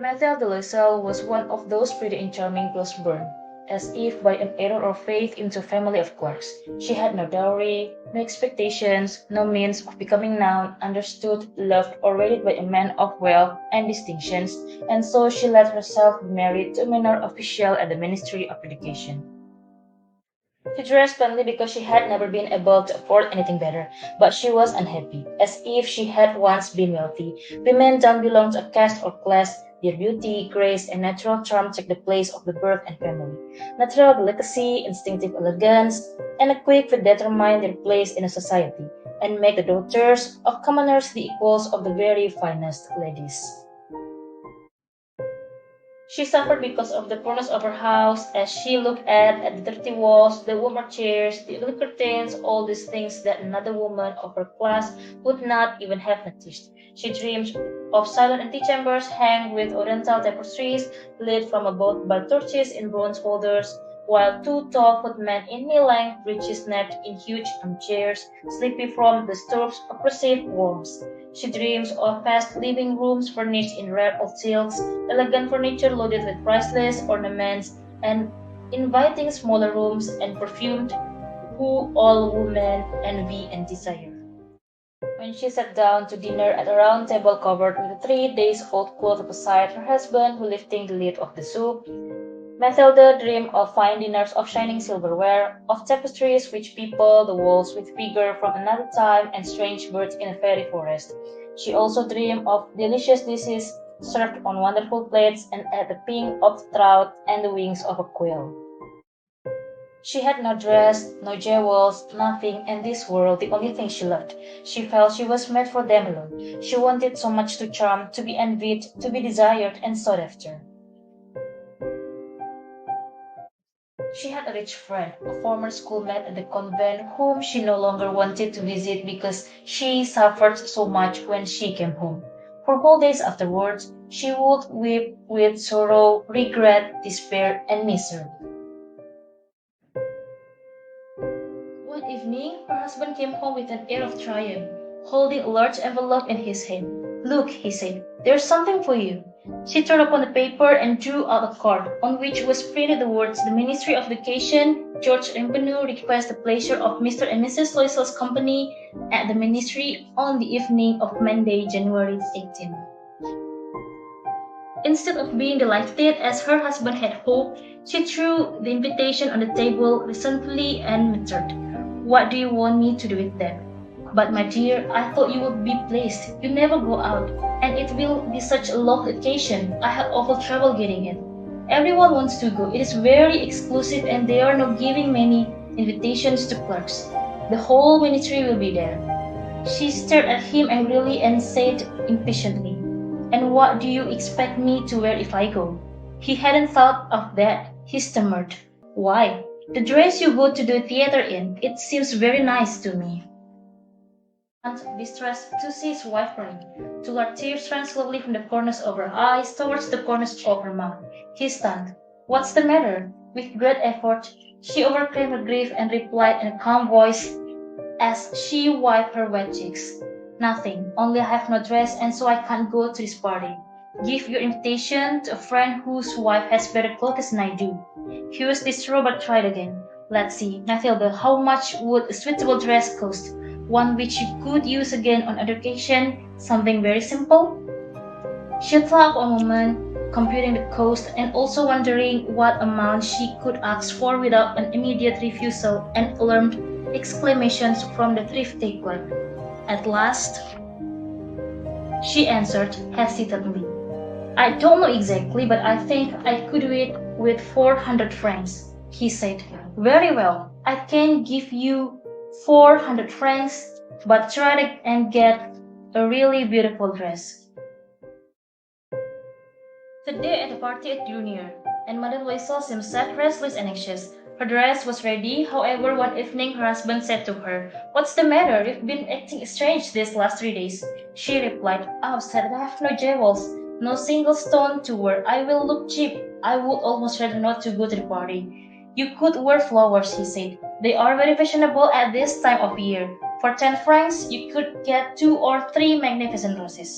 Mathilde Loisel was one of those pretty and charming girls born, as if by an error of fate, into a family of clerks. She had no dowry, no expectations, no means of becoming known, understood, loved, or rated by a man of wealth and distinctions, and so she let herself be married to a minor official at the Ministry of Education. She dressed plainly because she had never been able to afford anything better, but she was unhappy, as if she had once been wealthy. Women don't belong to a caste or class. Their beauty, grace, and natural charm take the place of the birth and family. Natural delicacy, instinctive elegance, and a quick wit determine their place in a society, and make the daughters of commoners the equals of the very finest ladies. She suffered because of the poorness of her house, as she looked at the dirty walls, the warmer chairs, the ugly curtains, all these things that another woman of her class would not even have noticed. She dreamed of silent antechambers hung with oriental tapestries, lit from above by torches in bronze holders, while two tall footmen in knee-length breeches napped in huge armchairs, sleepy from the stove's oppressive warmth. She dreams of vast living rooms furnished in rare old silks, elegant furniture loaded with priceless ornaments, and inviting smaller rooms and perfumed, who all women envy and desire. When she sat down to dinner at a round table covered with a 3 days-old cloth beside her husband who lifting the lid of the soup, Mathilde dreamed of fine dinners of shining silverware, of tapestries which people the walls with figure from another time and strange birds in a fairy forest. She also dreamed of delicious dishes served on wonderful plates and at the ping of the trout and the wings of a quail. She had no dress, no jewels, nothing in this world, the only thing she loved. She felt she was made for them alone. She wanted so much to charm, to be envied, to be desired and sought after. She had a rich friend, a former schoolmate at the convent, whom she no longer wanted to visit because she suffered so much when she came home. For whole days afterwards, she would weep with sorrow, regret, despair, and misery. One evening, her husband came home with an air of triumph, holding a large envelope in his hand. "Look," he said, "there's something for you." She tore upon the paper and drew out a card, on which was printed the words, "The Ministry of Education, George Revenue requests the pleasure of Mr. and Mrs. Loisel's company at the Ministry on the evening of Monday, January 18th. Instead of being delighted as her husband had hoped, she threw the invitation on the table resentfully and muttered, "What do you want me to do with that? But my dear, I thought you would be pleased. You never go out, and it will be such a long occasion. I had awful trouble getting it. Everyone wants to go. It is very exclusive and they are not giving many invitations to clerks. The whole ministry will be there." She stared at him angrily and said impatiently, "And what do you expect me to wear if I go?" He hadn't thought of that. He stammered, "Why, the dress you go to the theater in. It seems very nice to me." Distressed to see his wife crying, two large tears ran slowly from the corners of her eyes towards the corners of her mouth. He stunned. "What's the matter?" With great effort, she overcame her grief and replied in a calm voice as she wiped her wet cheeks, "Nothing, only I have no dress and so I can't go to this party. Give your invitation to a friend whose wife has better clothes than I do." He was distraught but tried again. "Let's see, Mathilde, how much would a suitable dress cost? One which you could use again on other occasion, something very simple?" She thought for a moment, computing the cost and also wondering what amount she could ask for without an immediate refusal and alarmed exclamations from the thrifty clerk. At last, she answered hesitantly, "I don't know exactly, but I think I could do it with 400 francs. He said, "Very well, I can give you 400 francs, but try and get a really beautiful dress." The day at the party drew near, and Madame Loisel seemed sad, restless, and anxious. Her dress was ready, however, one evening her husband said to her, "What's the matter? You've been acting strange these last 3 days." She replied, "I've said I have no jewels, no single stone to wear. I will look cheap. I would almost rather not to go to the party." "You could wear flowers," he said. "They are very fashionable at this time of year. For 10 francs, you could get 2 or 3 magnificent roses."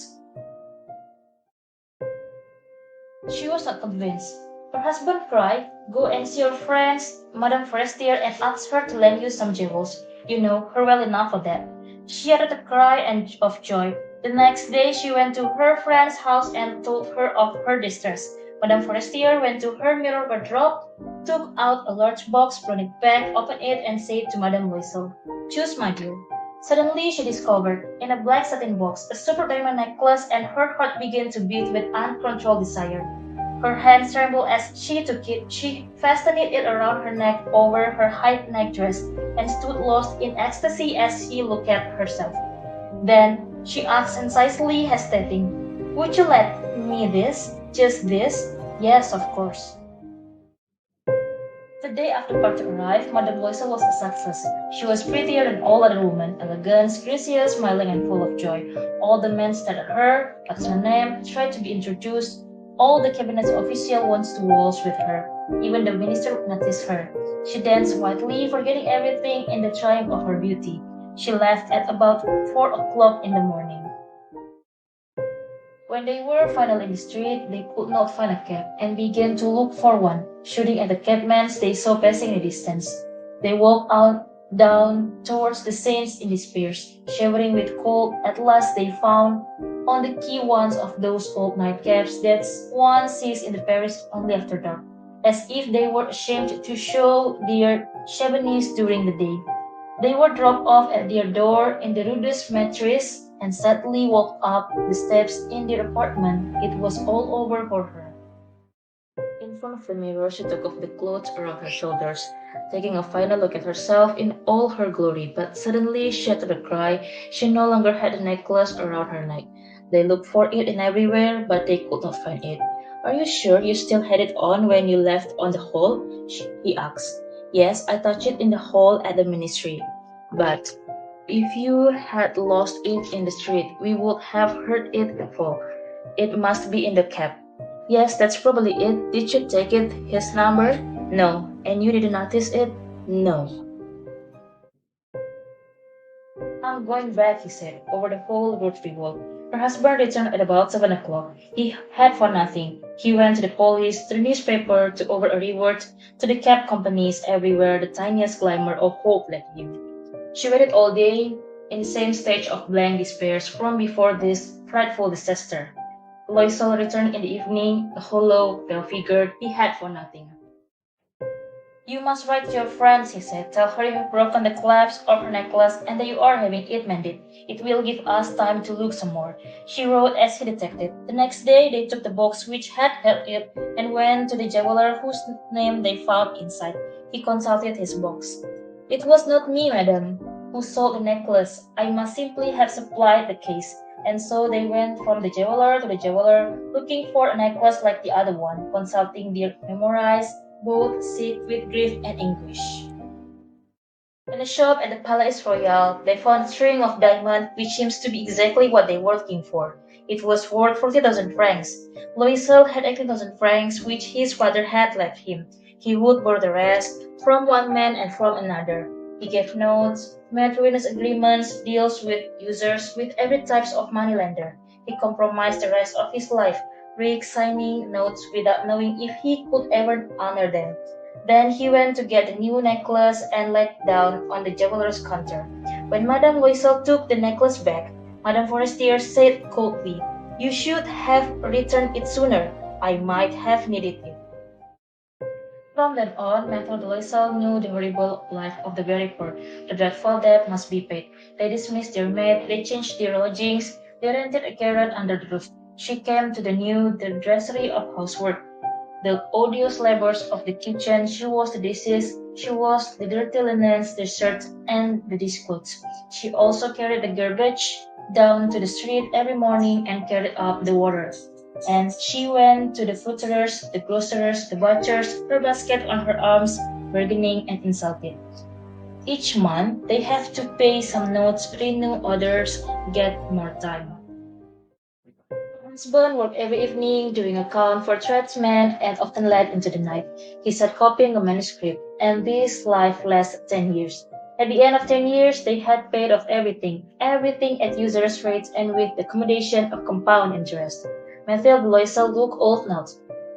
She was not convinced. Her husband cried, "Go and see your friends, Madame Forestier, and ask her to lend you some jewels. You know her well enough for that." She uttered a cry of joy. The next day she went to her friend's house and told her of her distress. Madame Forestier went to her mirror wardrobe, took out a large box, brought it back, opened it, and said to Madame Loisel, "Choose, my dear." Suddenly she discovered, in a black satin box, a super diamond necklace, and her heart began to beat with uncontrolled desire. Her hands trembled as she took it. She fastened it around her neck over her high neck dress and stood lost in ecstasy as she looked at herself. Then she asked anxiously, hesitating, "Would you let me this? Just this?" "Yes, of course." The day after the party arrived, Madame Loisel was a success. She was prettier than all other women, elegant, gracious, smiling, and full of joy. All the men stared at her, asked her name, tried to be introduced. All the cabinet officials wanted to waltz with her. Even the minister noticed her. She danced wildly, forgetting everything in the triumph of her beauty. She left at about 4 o'clock in the morning. When they were finally in the street, they could not find a cab and began to look for one, shooting at the cabmen they saw passing in the distance. They walked down towards the Saints in despair, shivering with cold. At last they found on the quay one of those old nightcabs that one sees in Paris only after dark, as if they were ashamed to show their shabbiness during the day. They were dropped off at their door in the Rue des Maîtres and sadly walked up the steps in their apartment. It was all over for her. In front of the mirror, she took off the clothes around her shoulders, taking a final look at herself in all her glory. But suddenly she uttered a cry. She no longer had a necklace around her neck. They looked for it in everywhere, but they could not find it. "Are you sure you still had it on when you left on the hall?" he asked. "Yes, I touched it in the hall at the ministry. But if you had lost it in the street, we would have heard it fall. It must be in the cab." "Yes, that's probably it. Did you take it, his number?" "No." "And you didn't notice it?" "No." "I'm going back," he said, over the whole rotary wall. Her husband returned at about 7 o'clock. He had found nothing. He went to the police, to the newspaper, to over a reward, to the cab companies, everywhere the tiniest glimmer of hope left him. She waited all day, in the same stage of blank despair from before this frightful disaster. Loisel returned in the evening, a hollow, pale-figured. He had found nothing. "You must write to your friends," he said. "Tell her you have broken the clasp of her necklace and that you are having it mended. It will give us time to look some more." She wrote as he detected. The next day they took the box which had held it and went to the jeweler whose name they found inside. He consulted his box. "It was not me, madam, who sold the necklace. I must simply have supplied the case." And so they went from the jeweler to the jeweler, looking for a necklace like the other one, consulting their memories, both sick with grief and anguish. In a shop at the Palais Royal, they found a string of diamonds which seems to be exactly what they were looking for. It was worth 40,000 francs. Loisel had 18,000 francs which his father had left him. He would borrow the rest from one man and from another. He gave notes, made ruinous agreements, deals with users, with every type of moneylender. He compromised the rest of his life, signing notes without knowing if he could ever honor them. Then he went to get the new necklace and laid it down on the jeweler's counter. When Madame Loisel took the necklace back, Madame Forestier said coldly, "You should have returned it sooner. I might have needed it." From then on, Maitre de Loisel knew the horrible life of the very poor. The dreadful debt must be paid. They dismissed their maid, they changed their lodgings, they rented a garret under the roof. She came to the drudgery of housework, the odious labors of the kitchen. She washed the dishes, she washed the dirty linens, the shirts, and the dishcloths. She also carried the garbage down to the street every morning and carried up the water. And she went to the fruiterers, the grocers, the butchers, her basket on her arms, bargaining and insulted. Each month, they have to pay some notes, renew others, get more time. Her husband worked every evening, doing account for tradesmen, and often late into the night. He sat copying a manuscript, and this life lasted 10 years. At the end of 10 years, they had paid off everything at usurer's rates and with the accommodation of compound interest. Mathilde Loisel looked old now.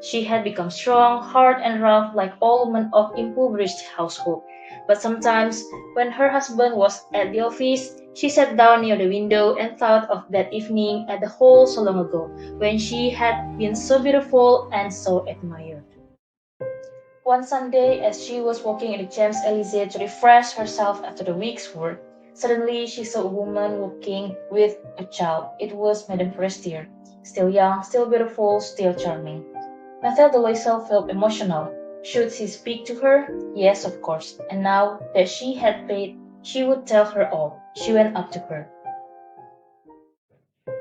She had become strong, hard, and rough like all women of impoverished household. But sometimes, when her husband was at the office, she sat down near the window and thought of that evening at the hall so long ago, when she had been so beautiful and so admired. One Sunday, as she was walking in the Champs-Élysées to refresh herself after the week's work, suddenly she saw a woman walking with a child. It was Madame Forestier, still young, still beautiful, still charming. Mathilde Loisel felt emotional. Should he speak to her? Yes, of course. And now that she had paid, she would tell her all. She went up to her.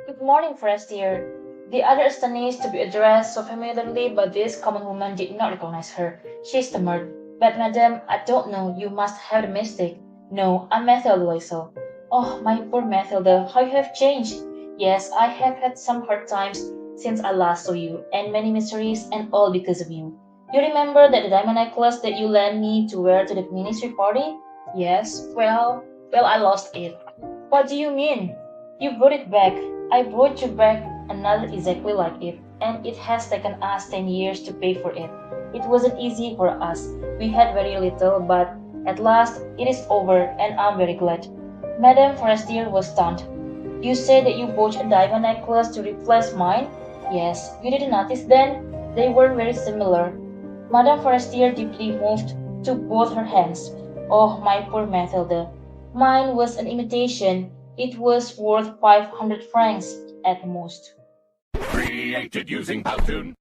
Good morning, Forestier. The other astonished to be addressed so familiarly, but this common woman did not recognize her. She stammered, "But madam, I don't know. You must have a mistake. No, I'm Mathilde Loisel." "Oh, my poor Mathilde, how you have changed!" "Yes, I have had some hard times since I last saw you, and many miseries, and all because of you. You remember that the diamond necklace that you lent me to wear to the ministry party?" "Yes, well, I lost it." "What do you mean?" "You brought it back." "I brought you back another exactly like it, and it has taken us 10 years to pay for it. It wasn't easy for us. We had very little, but at last it is over, and I'm very glad." Madame Forestier was stunned. "You say that you bought a diamond necklace to replace mine?" "Yes. You didn't notice then? They were very similar." Madame Forestier, deeply moved, took both her hands. "Oh, my poor Mathilde. Mine was an imitation. It was worth 500 francs at most." Created using Powtoon.